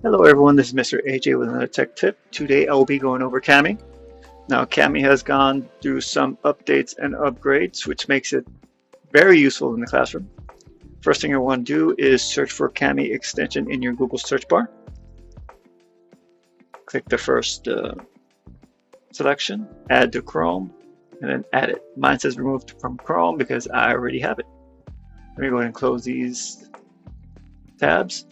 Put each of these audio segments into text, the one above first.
Hello everyone, this is Mr. AJ with another tech tip. Today I will be going over Kami. Now Kami has gone through some updates and upgrades which makes it very useful in the classroom. First thing I want to do is search for Kami extension in your Google search bar. Click the first selection, add to Chrome, and then add it. Mine says removed from Chrome because I already have it. Let me go ahead and close these tabs.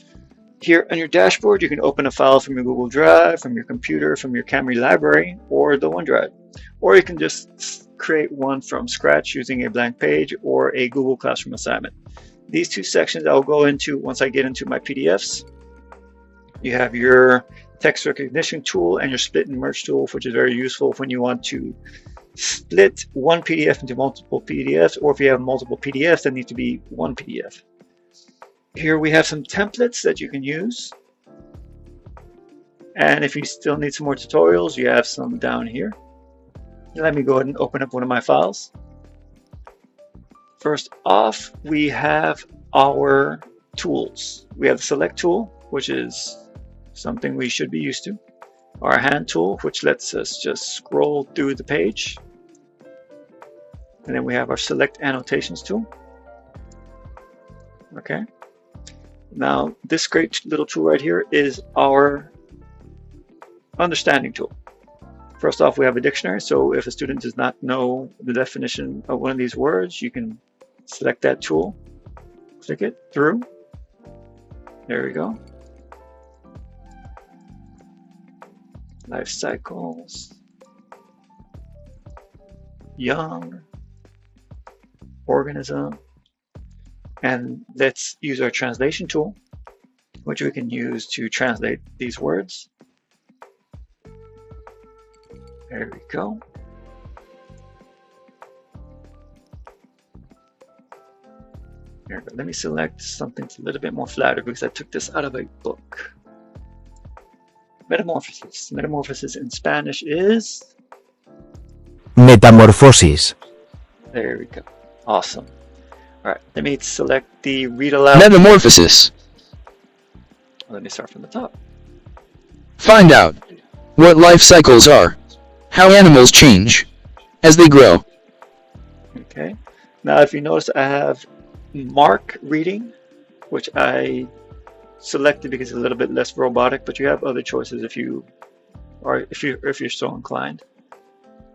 Here on your dashboard, you can open a file from your Google Drive, from your computer, from your Kami library, or the OneDrive. Or you can just create one from scratch using a blank page or a Google Classroom assignment. These two sections I'll go into once I get into my PDFs. You have your text recognition tool and your split and merge tool, which is very useful when you want to split one PDF into multiple PDFs, or if you have multiple PDFs that need to be one PDF. Here we have some templates that you can use. And if you still need some more tutorials, you have some down here. Let me go ahead and open up one of my files. First off, we have our tools. We have the select tool, which is something we should be used to. Our hand tool, which lets us just scroll through the page. And then we have our select annotations tool. Okay. Now, this great little tool right here is our understanding tool. First off, we have a dictionary. So if a student does not know the definition of one of these words, you can select that tool, click it through. There we go. Life cycles, young, organism. And let's use our translation tool, which we can use to translate these words. There we go. There we go. Let me select something that's a little bit more flatter because I took this out of a book. Metamorphosis. Metamorphosis in Spanish is? Metamorfosis. There we go. Awesome. All right, let me select the read aloud. Metamorphosis. Let me start from the top. Find out what life cycles are, how animals change as they grow. Okay. Now, if you notice, I have Mark reading, which I selected because it's a little bit less robotic, but you have other choices if you're so inclined.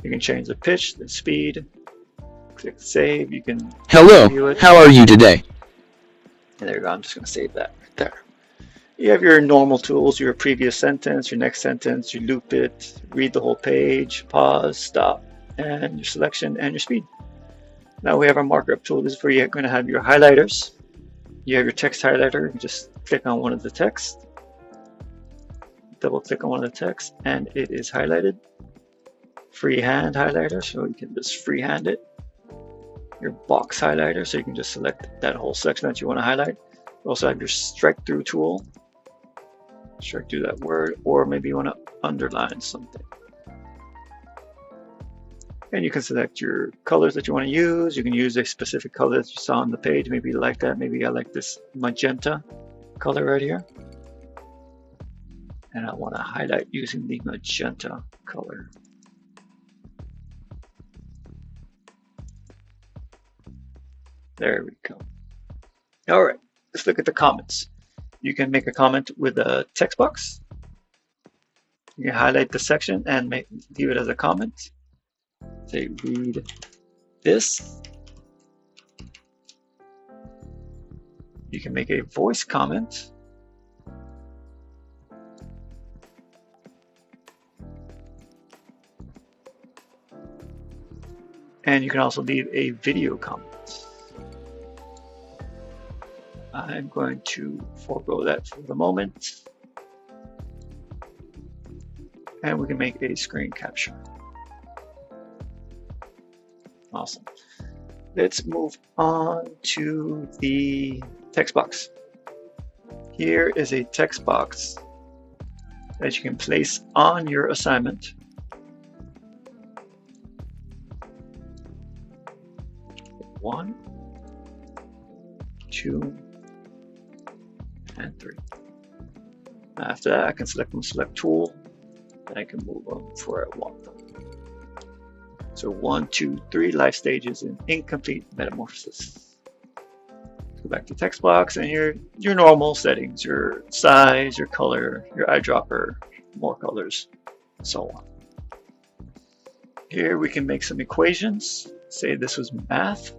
You can change the pitch, the speed. Click save. You can Hello, view it. how are you today? And there you go. I'm just going to save that right there. You have your normal tools, your previous sentence, your next sentence, you loop it, read the whole page, pause, stop, and your selection and your speed. Now we have our markup tool. This is where you're going to have your highlighters. You have your text highlighter. You just click on one of the text, double click on one of the text, and it is highlighted. Freehand highlighter, so you can just freehand it. Your box highlighter, so you can just select that whole section that you want to highlight. You also have your strike through tool, strike through that word, or maybe you want to underline something. And you can select your colors that you want to use. You can use a specific color that you saw on the page. Maybe you like that. Maybe I like this magenta color right here. And I want to highlight using the magenta color. There we go. All right, let's look at the comments. You can make a comment with a text box. You can highlight the section and leave it as a comment. Say, read this. You can make a voice comment. And you can also leave a video comment. I'm going to forego that for the moment. And we can make a screen capture. Awesome. Let's move on to the text box. Here is a text box that you can place on your assignment. 1, 2, and 3. After that, I can select from Select Tool, and I can move them where I want them. So 1, 2, 3 life stages in incomplete metamorphosis. Go back to text box and your normal settings, your size, your color, your eyedropper, more colors, and so on. Here we can make some equations. Say this was math.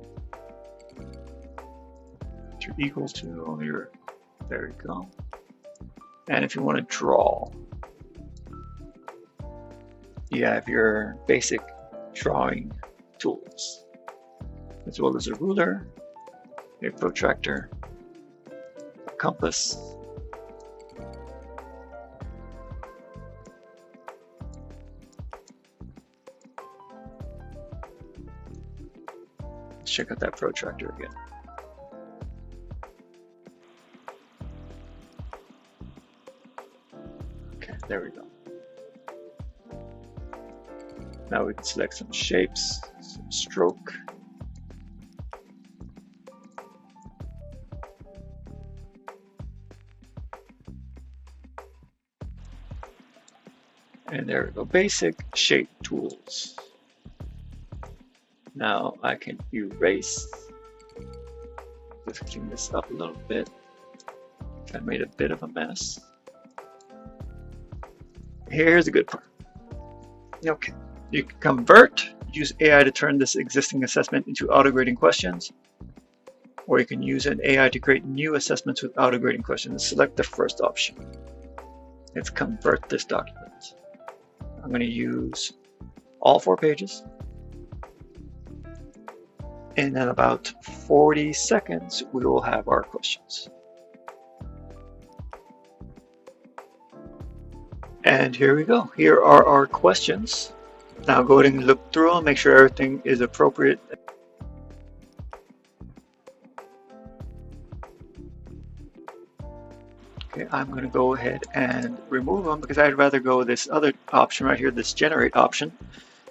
You're equal to your, there we go. And if you want to draw, you have your basic drawing tools, as well as a ruler, a protractor, a compass, let's check out that protractor again. Okay, there we go. Now we can select some shapes, some stroke. And there we go, basic shape tools. Now I can erase. Let's clean this up a little bit. I made a bit of a mess. Here's the good part. Okay, you can convert, use AI to turn this existing assessment into auto-grading questions, or you can use an AI to create new assessments with auto-grading questions. Select the first option. Let's convert this document. I'm going to use all 4 pages. And in about 40 seconds, we will have our questions. And here we go. Here are our questions. Now go ahead and look through them, make sure everything is appropriate. Okay, I'm going to go ahead and remove them because I'd rather go with this other option right here, this generate option.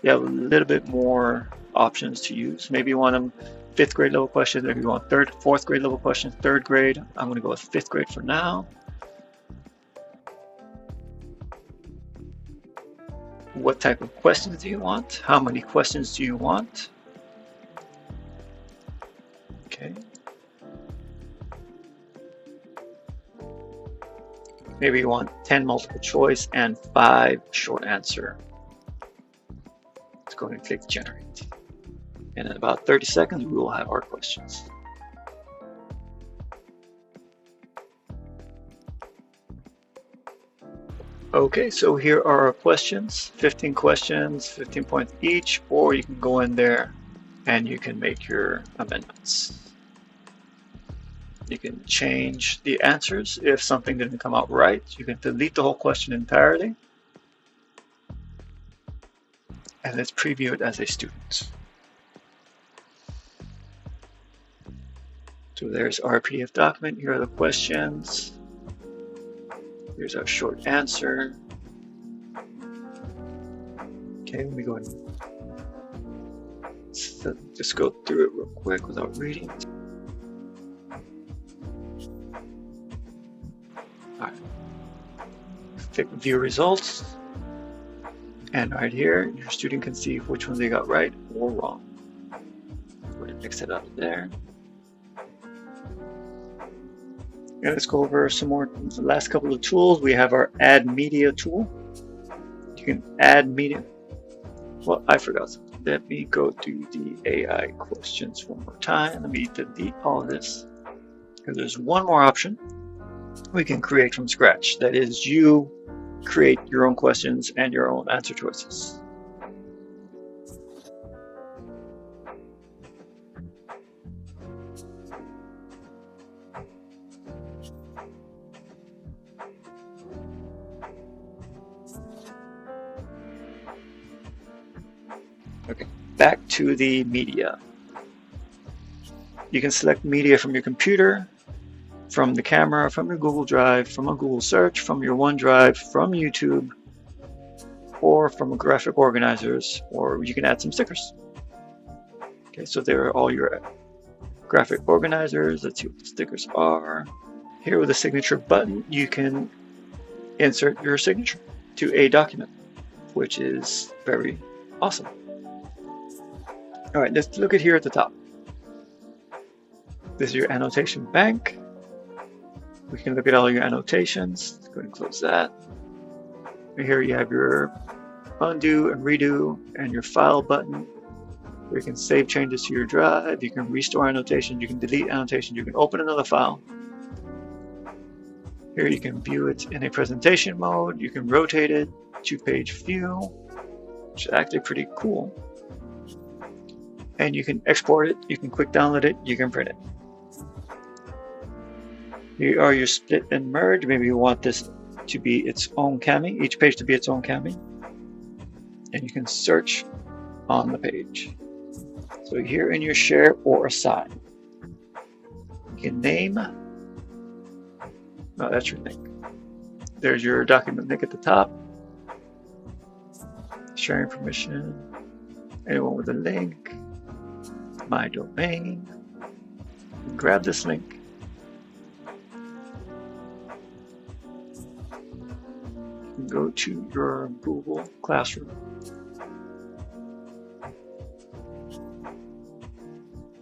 You have a little bit more options to use. Maybe you want them 5th grade level questions, maybe you want 4th grade level questions, 3rd grade. I'm going to go with 5th grade for now. What type of questions do you want? How many questions do you want? Okay. Maybe you want 10 multiple choice and 5 short answer. Let's go ahead and click generate. And in about 30 seconds, we will have our questions. Okay, so here are our questions, 15 questions, 15 points each, or you can go in there and you can make your amendments. You can change the answers if something didn't come out right. You can delete the whole question entirely. And let's preview it as a student. So there's our PDF document. Here are the questions. Here's our short answer. Okay, let me go and just go through it real quick without reading. All right. Click view results. And right here, your student can see which ones they got right or wrong. Go ahead and mix it up there. And let's go over some more, the last couple of tools. We have our add media tool. You can add media. Well, I forgot something. Let me go to the AI questions one more time. Let me delete all of this. Because there's one more option we can create from scratch. That is, you create your own questions and your own answer choices. Okay, back to the media. You can select media from your computer, from the camera, from your Google Drive, from a Google search, from your OneDrive, from YouTube, or from graphic organizers, or you can add some stickers. Okay, so there are all your graphic organizers. Let's see what the stickers are. Here with the signature button, you can insert your signature to a document, which is very awesome. All right, let's look at here at the top. This is your annotation bank. We can look at all your annotations. Let's go ahead and close that. And here you have your undo and redo and your file button, where you can save changes to your drive, you can restore annotations, you can delete annotations, you can open another file. Here you can view it in a presentation mode, you can rotate it, 2-page view, which is actually pretty cool. And you can export it, you can quick download it, you can print it. Here are your split and merge. Maybe you want this to be its own Kami, each page to be its own Kami. And you can search on the page. So here in your share or assign, you can name, oh, that's your link. There's your document link at the top. Sharing permission, anyone with a link, my domain. Grab this link. Go to your Google Classroom.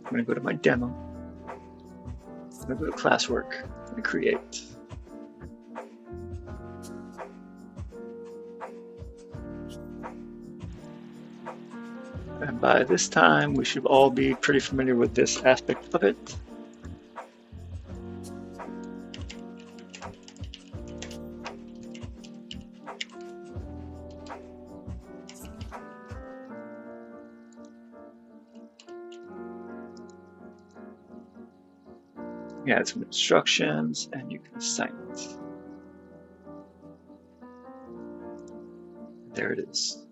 I'm going to go to my demo. I'm going to go to classwork and create. And by this time, we should all be pretty familiar with this aspect of it. You add some instructions and you can assign it. There it is.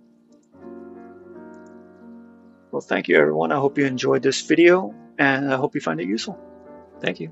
Well, thank you everyone. I hope you enjoyed this video and I hope you find it useful. Thank you.